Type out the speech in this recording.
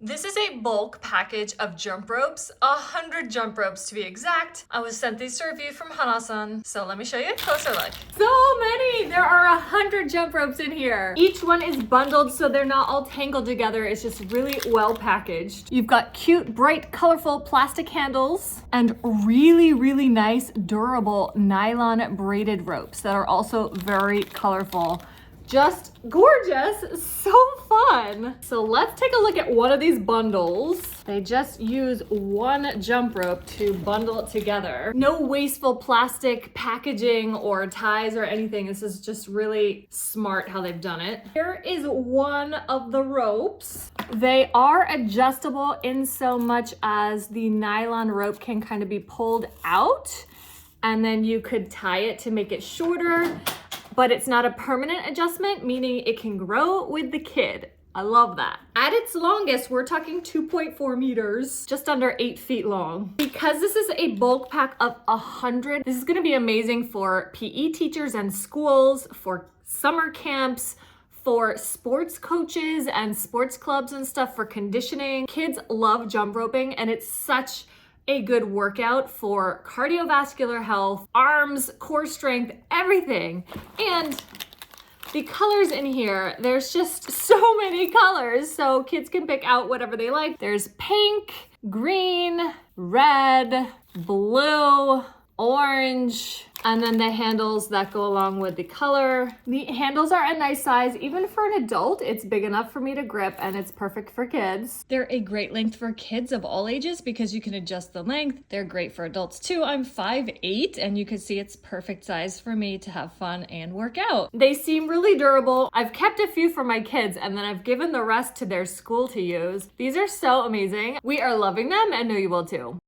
This is a bulk package of jump ropes, 100 jump ropes to be exact. I was sent these to review from Hana-san, so let me show you a closer look. So many! There are 100 jump ropes in here. Each one is bundled so they're not all tangled together. It's just really well packaged. You've got cute, bright, colorful plastic handles and really nice, durable nylon braided ropes that are also very colorful. Just gorgeous, so fun. So let's take a look at one of these bundles. They just use one jump rope to bundle it together. No wasteful plastic packaging or ties or anything. This is just really smart how they've done it. Here is one of the ropes. They are adjustable in so much as the nylon rope can kind of be pulled out and then you could tie it to make it shorter. But it's not a permanent adjustment, meaning it can grow with the kid. I love that. At its longest, we're talking 2.4 meters, just under 8 feet long. Because this is a bulk pack of 100, this is gonna be amazing for PE teachers and schools, for summer camps, for sports coaches and sports clubs and stuff, for conditioning. Kids love jump roping, and it's such a good workout for cardiovascular health, arms, core strength, everything. And the colors in here, there's just so many colors, so kids can pick out whatever they like. There's pink, green, red, blue, orange, and then the handles that go along with the color. The handles are a nice size. Even for an adult, it's big enough for me to grip, and it's perfect for kids. They're a great length for kids of all ages because you can adjust the length. They're great for adults too. I'm 5'8", and you can see it's perfect size for me to have fun and work out. They seem really durable. I've kept a few for my kids, and then I've given the rest to their school to use. These are so amazing. We are loving them, and know you will too.